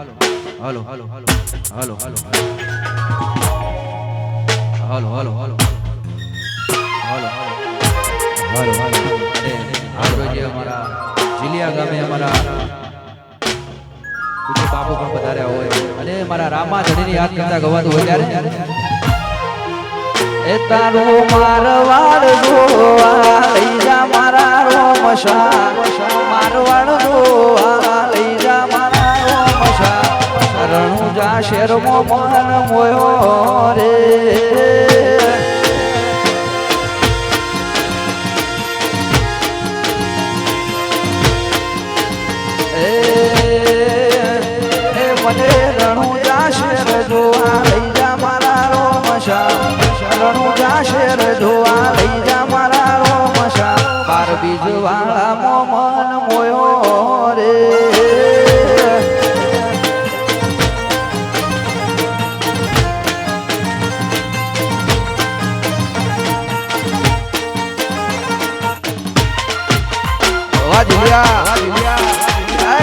હાલો હાલો હાલો હાલો હાલો હાલો હાલો હાલો હાલો હાલો હાલો જે અમારા જીલિયા ગામે અમારા પૂજ્ય બાપુ પણ પધાર્યા હોય અને મારા રામા ધણીની યાદ કરતા ગવાતું હોય ત્યારે એ તારો મારવાડ જોવા લઈ જા મારા રોમશા મારવાડ જોવા લઈ જા મારા રોમશા રણુજા શેરમાં મન મોયો રે મને રણુજા શેર જોવા લઈ જા મારા રોમશા રણુજા શેર જોવા લઈ જા મારા રોમશા બાર બીજ વાળા મોમન મોયો રે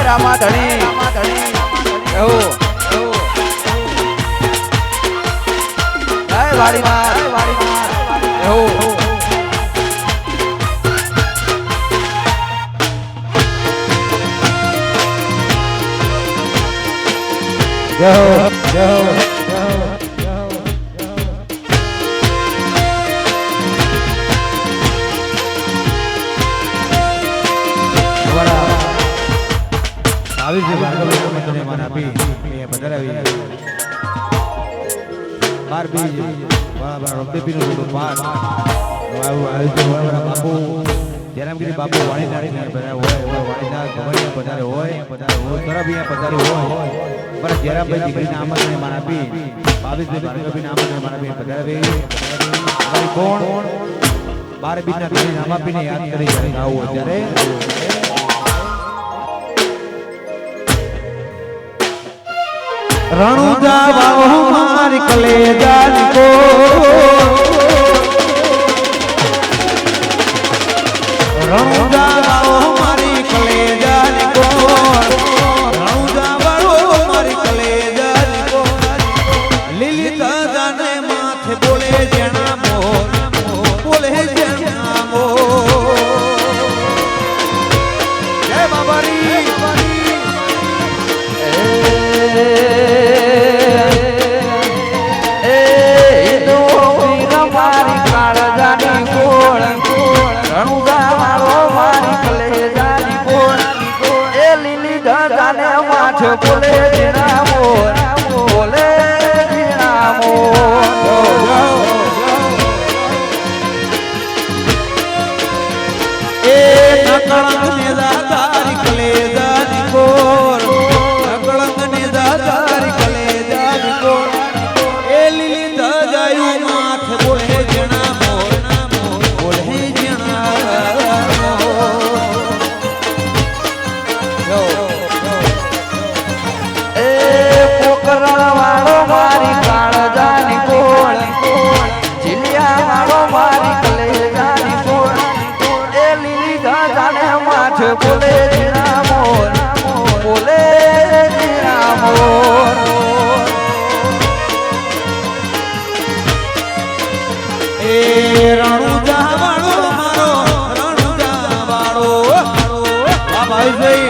રામા ધણી એવું વાડી માર એવું બાપુ વાણીના પધારે હોય જયરામભાઈ દીકરીના આમંત્રણ મારા આપી 22 આમંત્રણ મારા આપી પધારે કોણ 12 બીજના નામ આપીને યાદ કરી આવું ત્યારે રણુજા વાળો મારી કલેજા કો રણુજા વાળો મારી કલેજા કો રણુજા વાળો મારી કલેજા કો લીલી દાદાને માથે બોલે જેણા મોર બોલે જેણા મોર જય બાબારી બોલે જીણા મોર બોલે જીણા મોર એ નકળંગ ને દાતારી કલેજાની કોર નકળંગ ને દાતારી કલેજાની કોર એ લીલી ધજાયું માથ બોલે જીણા મોર બોલે જીણા વાળો મારી કાળજાની કોળ જીલિયા વાળો મારી કલેજાની કોળ એ લીલી ગાજાને માથે બોલે જીણા મોર બોલે જીણા મોર એ રણુજા વાળો મારો રણુજા વાળો ભાઈ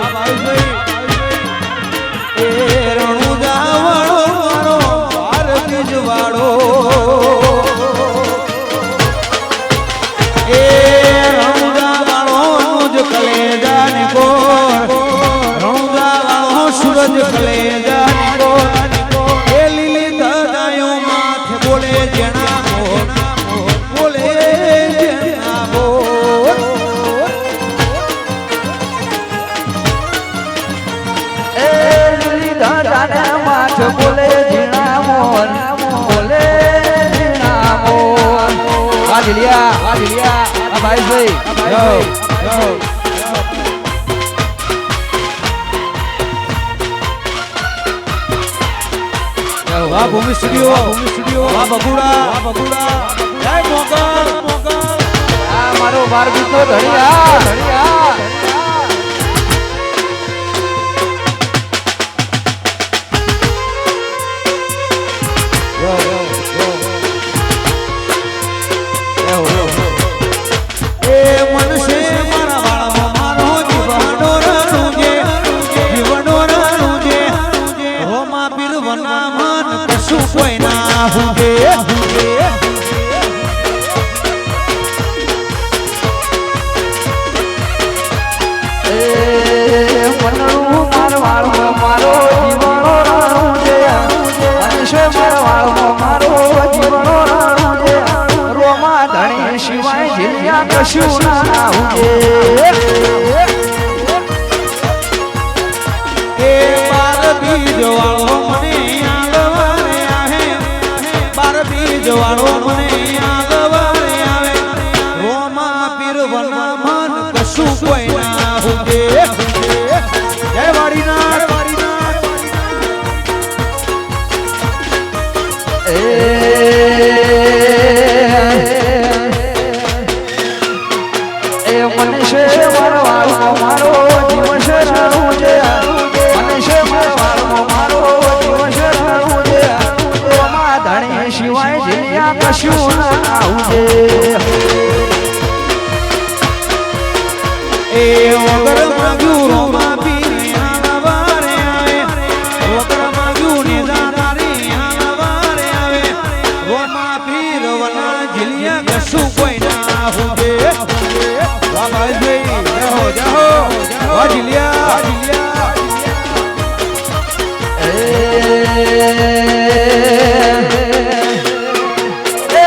બોલે જીણા મોર બોલે જીણા મોર આ જીલિયા આ ભાઈ વાહ ભૂમિ સ્ટુડિયો વાહ બગુડા જય મોગલ આ મારો 12 બીજનો ધણિયા કશું કોઈ ના હુંગે મારો જીવનો રાણું છે મનશે મારવાળો મારો જીવનો રાણું છે રોમા ધણી સિવાય જીલ્યા કશું ના ઉગે એ બાર બીજ વાળો મને આગવારે આવે બાર બીજ વાળો મને આગવારે આવે રોમા પીર વના મન કશું કોઈ ના હુંગે જય વાડીનાથ મનશે મારવાળો મારો જીવન શરણું છે મનશે મારવાળો મારો જીવન શરણું છે રોમા ધણી સિવાય જીલ્યા કશું ના ઉગે એ વગર માંગ્યું રોમા પીર આગવારે આવે વગર માંગ્યું ને દાદારી આગવારે આવે રોમા પીર વના જીલ્યા કશું કોઈ ના હુંગે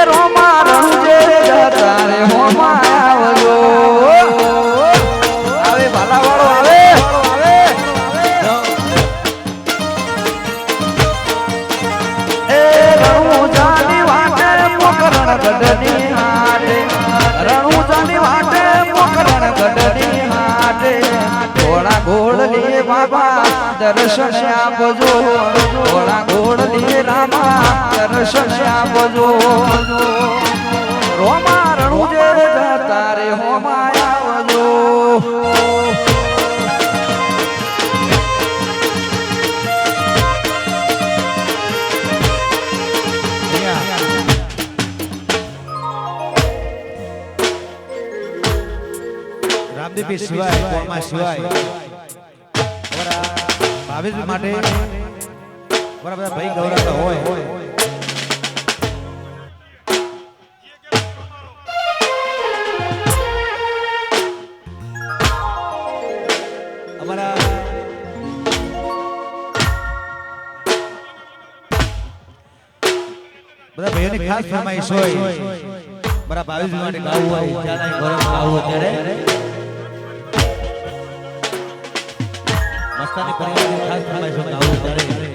રોમા રણુજે જતા રે હોમા આવજો આવે ભાલાવાળો આવે એ રણુજાની વાટે મોકરણ ગઢની હાટે રણુજાની વાટે મોકરણ ગઢની હાટે ઘોડા ઘોડલી બાબા દર્શન આપજો ઘોડા ઘોડલી રામા દર્શન આપજો રોમા રણુજે જતા રે હોમા આવજો રામદેવી સિવાય કોમાં સિવાય ભાવેશ માટે બરાબર ભાઈ ગૌરવતા હોય અમારા બધા ભાઈઓની ખાસ ફરમાઈશ હોય બરાબર ભાવેશ માટે ગાવું હોય જ્યાં ગૌરવ ગાવું ત્યારે મસ્તાની પરિવારની ખાસ ફરમાઈશ હોય ગાવું ત્યારે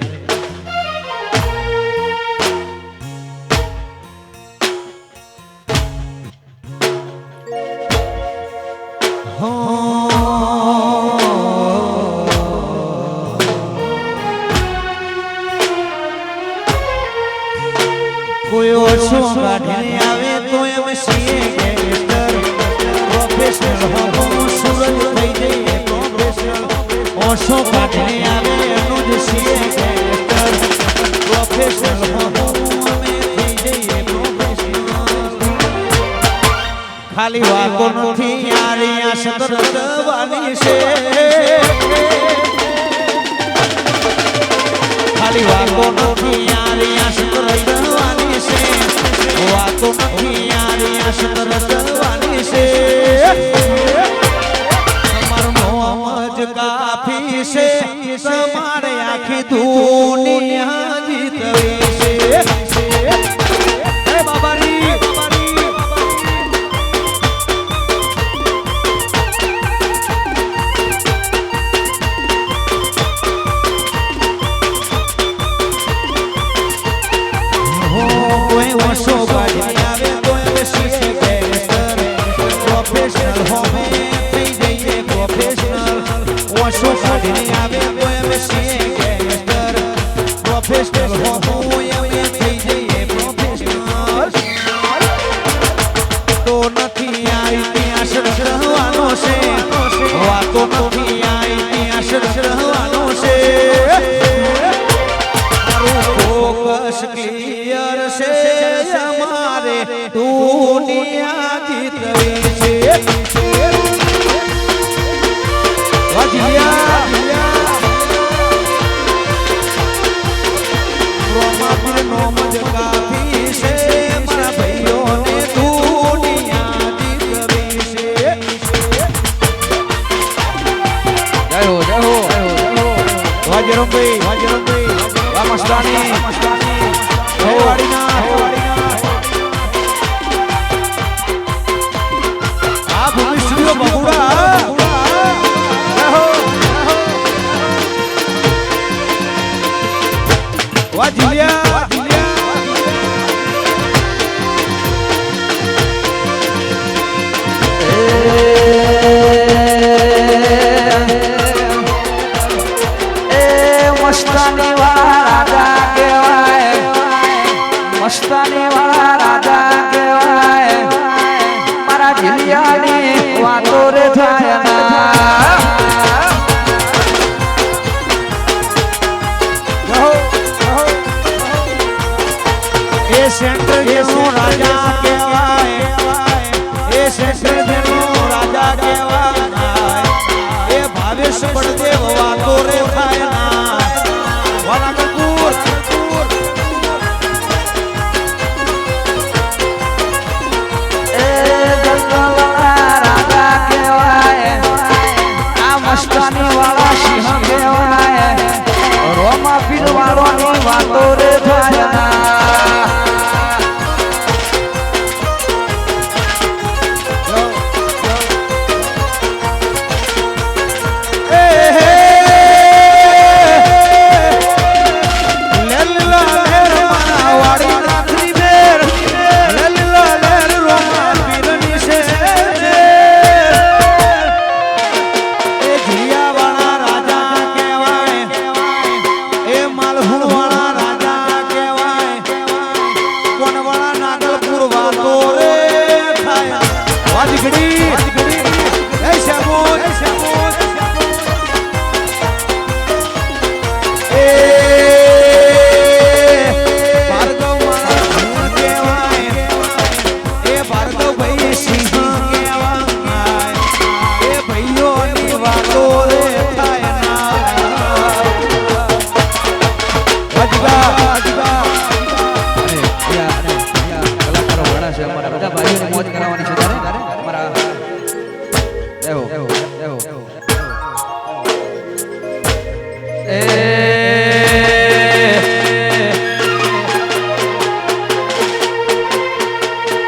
કોઈ ઓછો કાઢીને આવે તો એમ સીએ ગેંગસ્ટર પ્રોફેશનલ હો સુરત થઈ જઈએ પ્રોફેશનલ ઓછો કાઢીને આવે એનું જ સીએ ગેંગસ્ટર પ્રોફેશનલ હો અમે થઈ જઈએ પ્રોફેશનલ ખાલી વાકો નથી યારી આ સતર દવાની છે ખાલી વાકો નથી યારી આ સતર દવાની છે વાતો નથી યારી આ સતર દવાની છે તમારું મોજ કાફી છે તમારે આખી દુનિયા જીતવી છે હે બાબારી કોઈ ઓછો ગાડી આવે તો એમ સીએ ગેંગસ્ટર પ્રોફેશનલ હોમે થઈ જઈએ પ્રોફેશનલ ઓછો ગાડીને આવે તો એમ સીએ ગેંગસ્ટર પ્રોફેશનલ હોમે થઈ જઈએ પ્રોફેશનલ તો નથી આ ઇતિહાસ રહવાનો છે વાતો નથી આ ઇતિહાસ રહવાનો છે ફોકસ ક્લિયર છે અમારે દુનિયા જીતવી છે વાજીયા મસ્તાની આ ભૂમિ સ્ટુડિયો બગુડા વાહ જીલિયા મસ્તાની વાળા રાજા કહેવાય મસ્તાની વાળા રાજા કહેવાય મારા જીલિયાની વાતો રે થાય ના એ સેન્ટર જેનો રાજા કહેવાય એ સેન્ટર જેનો રાજા કહેવાય એ ભાવેશ બળદેવ વાતો રે થાય ના વાલા કપૂર એ જંગલવાળા રાજા કહેવાય આ મસ્તાની વાળા સિંહ કહેવાય રોમા પીર વાળોની વાતો રે થાય ના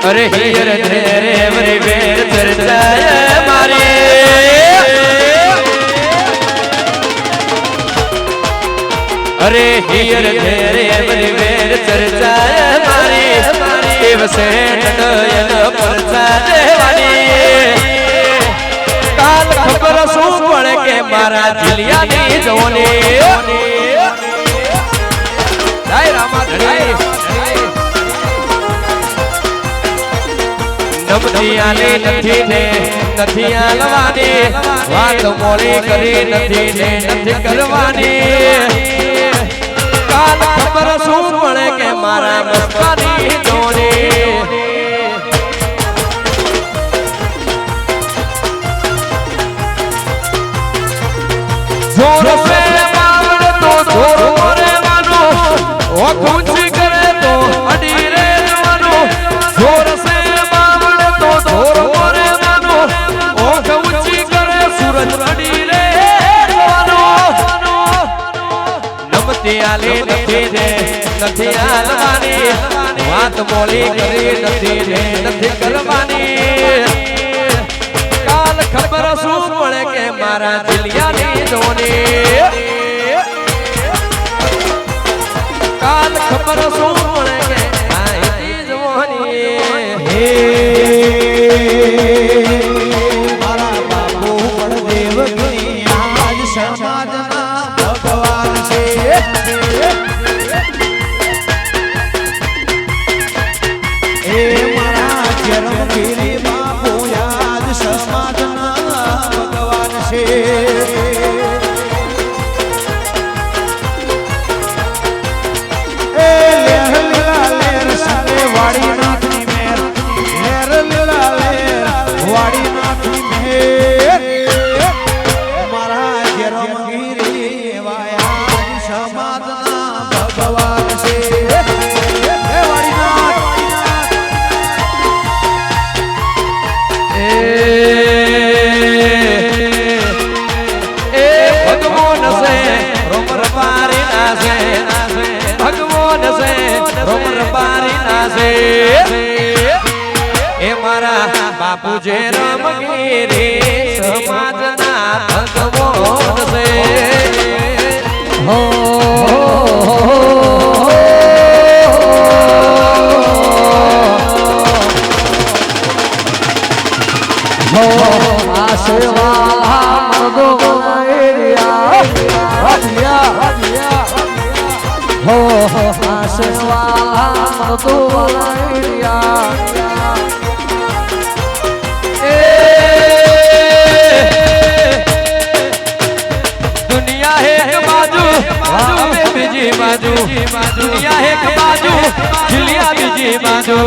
अरे हीर तेरे मरी बेर चर्चाए मारे अरे हीर तेरे मरी बेर चर्चाए मारे शिव से टटयन परचा देवानी काल खबर सु पड़े के मारा जिलिया नी जोनी जय रामा धड़ी નમતિયાની નથી ને નથી આલવાની વાત મોડી કરી નથી ને નથી કરવાની કાલ ખબર શું પડે કે મારા મસ્તાની જોડી જોર સે માવડ તો જોર મોરે માનો ઓ કુંચી કરે તો અડી રે માનો જોર સે જોર મોરે માનો ઓખ ઊંચી કરે સૂરજ રડી રે માનો નમતી આલી નથી રે નથી આલવાની વાત મોલી કરી નથી રે નથી કરવાની કાલ ખબર શું પડે કે મારા દિલિયાની જોની કાલ ખબર શું પડે કે આઈ જોની હે મારા બાપુ બળદેવ આજ સમાજના ભગવાન છે એ મારા ચરમગીરી બાપુ આજ સમાજના ભગવાન છે એ લેર લીલા લેર સાલે વાડી નાખની મેર લેર લીલા લેર વાડી નાખની મેર મારા જરમગીરી વાયા સમાજના ભગવાન છે એ વાડી નાખ એ ભગવાન છે રોમ રપારી ના છે કોણ છે રોમ રબારી ના છે એ મારા બાપુ જે રમગીરી સમાજના ભગવાન છે દુનિયા એક બાજુ અમે બીજી બાજુ દુનિયા એક બાજુ ઝીલિયા બીજી બાજુ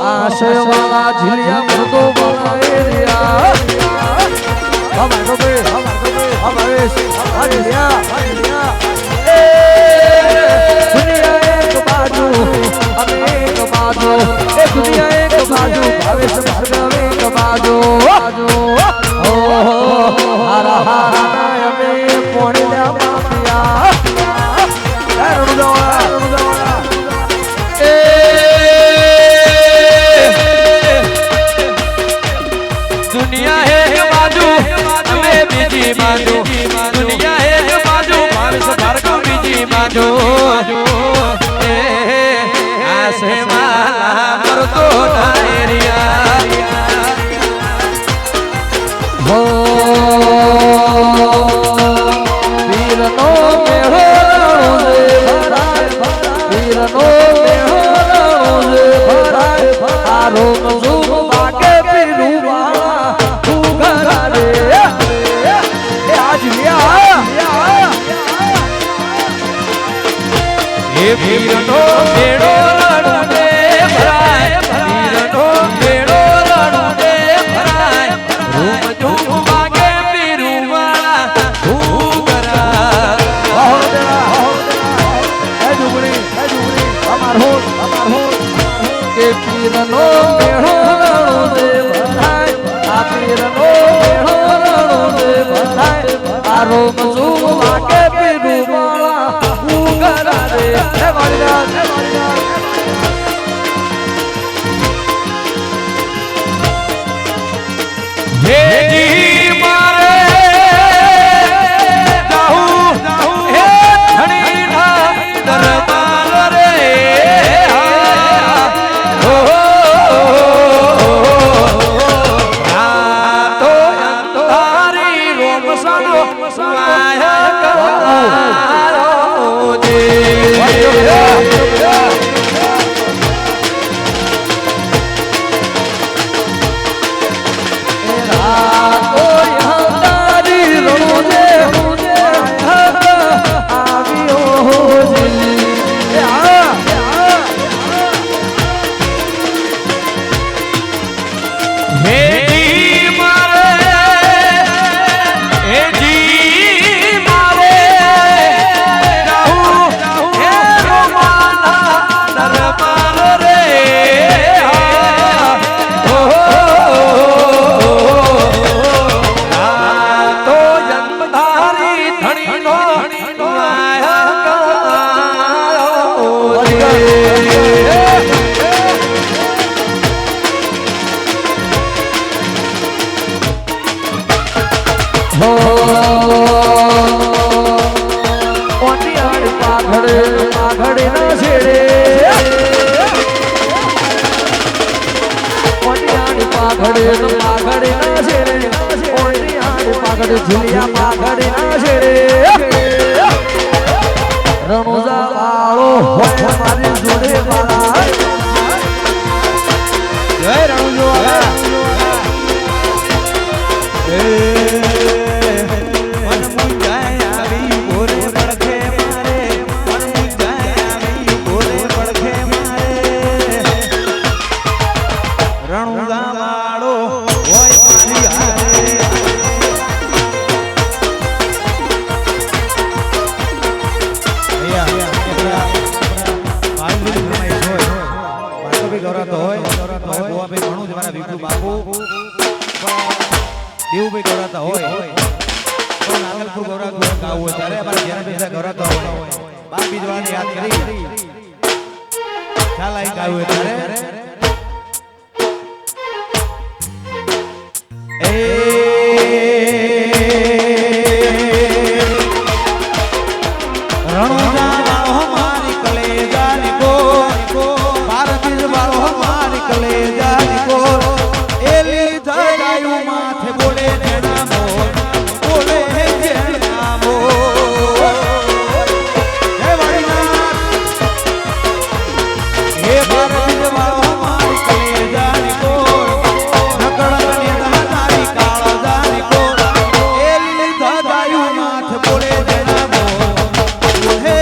આશયવાળા ઝીલિયા મરદો બનાવ્યા દુનિયા એક બાજુ અમે એક બાજુ એ દુનિયા એક બાજુ ભાવેશ ભાર્ગવ એક બાજુ હારા હારા અમે પોણ્યા માપિયા દુનિયા એક બાજુ અમે બીજી બાજુ દુનિયા એક બાજુ ભાવેશ ભાર્ગવ બીજી બાજુ આસે માલા મરતો ડાયરિયા વીરનો મેળો ભરાય વીરનો મેળો ભરાય તારો મજૂર બાકે પીરું વાળા તું ઘરા રે એ આજ લ્યા એ વીરનો મેળો રડે ભરાય વીરનો મેળો રડે ભરાય રૂમ ધૂમ વાગે પીરું વાળા તું ઘરા કે પીરનો મેળો રે ભરાય આ પીરનો મેળો રે ભરાય તારો મજૂર બાકે પીરું વાળા તું ઘરા રે હે વાલીદાસ હેજી મારે જાઉં હે ધણીના દરબાર રે તો અંધારી રોમ સાનો વાયા કરો દે ઝુલિયા પાઘડી ના છેડે રણુજા વાળો હોય મારી જોડે વાળા જય રણુજો દેવુભાઈ ગૌરાતા હોય નાગલપુર ગૌરાતા હોય ત્યારે અમારે ઘેર બેસા ગૌરાતા હોય બાર બીજવાળાને યાદ કરી ચાલ આઈ ગાયું ત્યારે રણુજા વાળો મારી કલેજાની કો બાર બીજવાળો મારી કલેજાની કો એલી જગાયું માથે બોલે જેના મોર બોલે જેના મોર હે વાડીનાથ હે બાર બીજવાળો મારી કલેજાની કો નકળની દાનારી કાળજાની કો એલી જગાયું માથે બોલે જેના મોર હે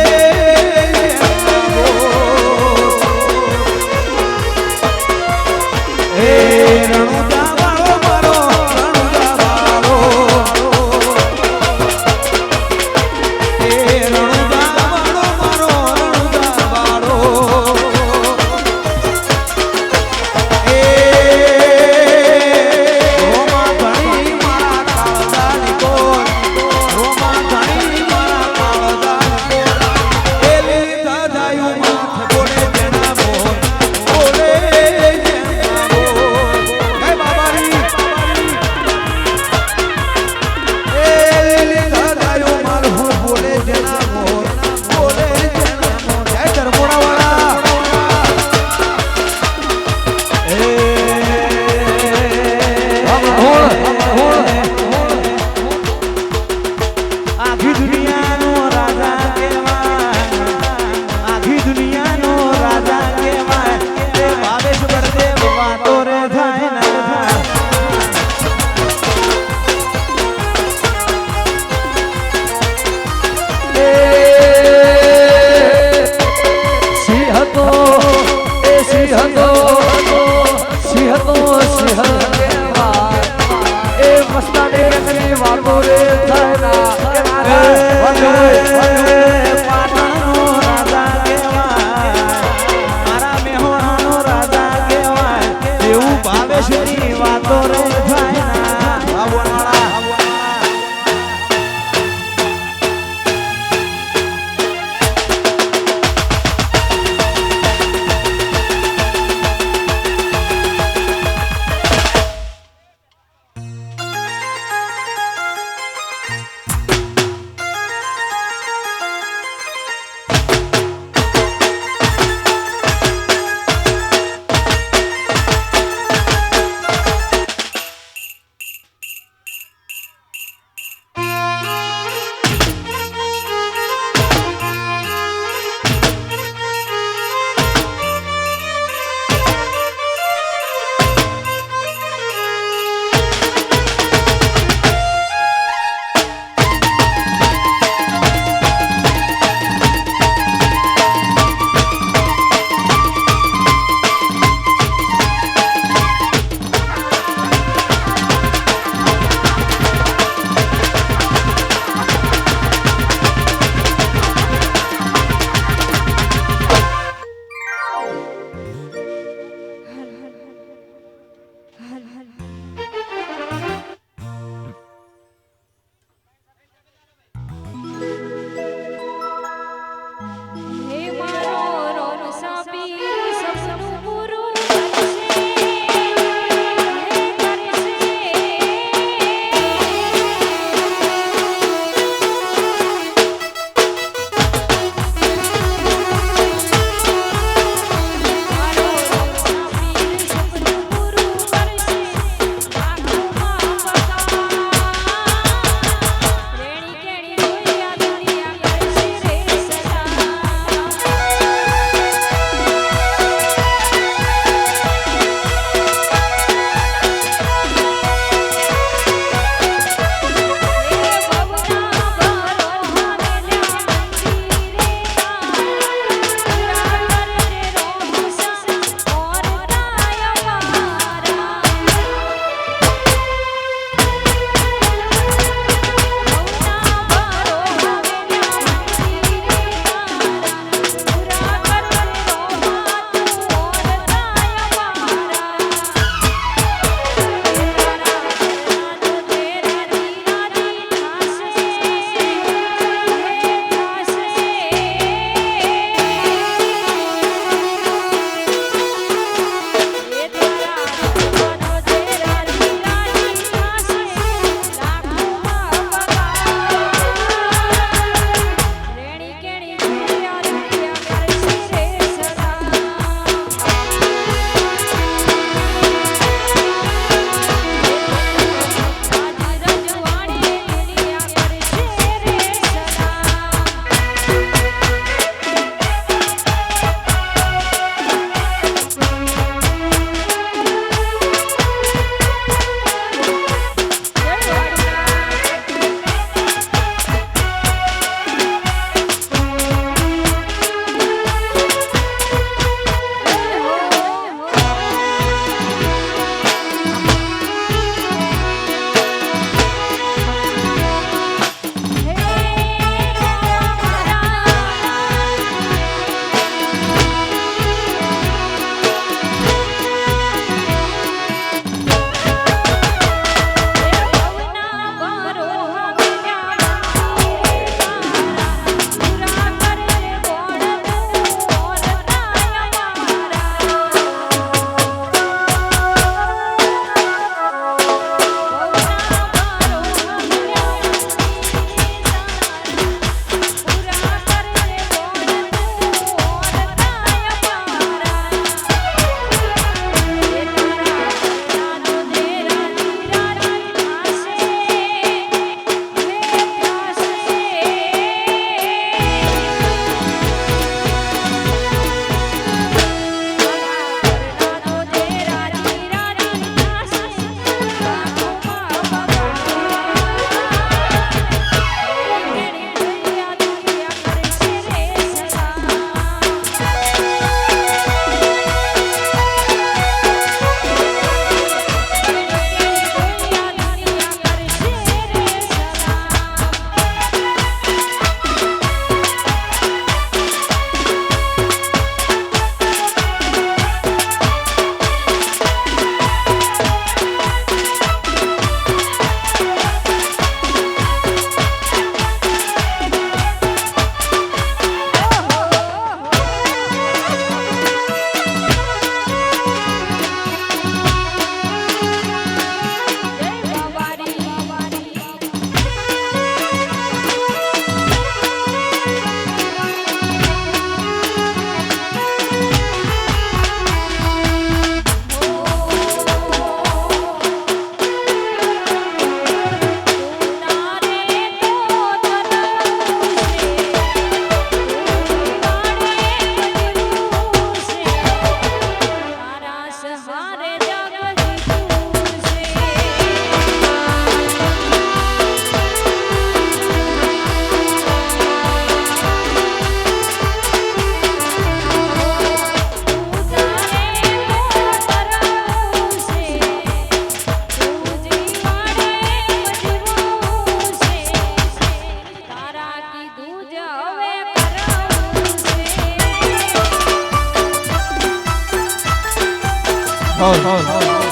હા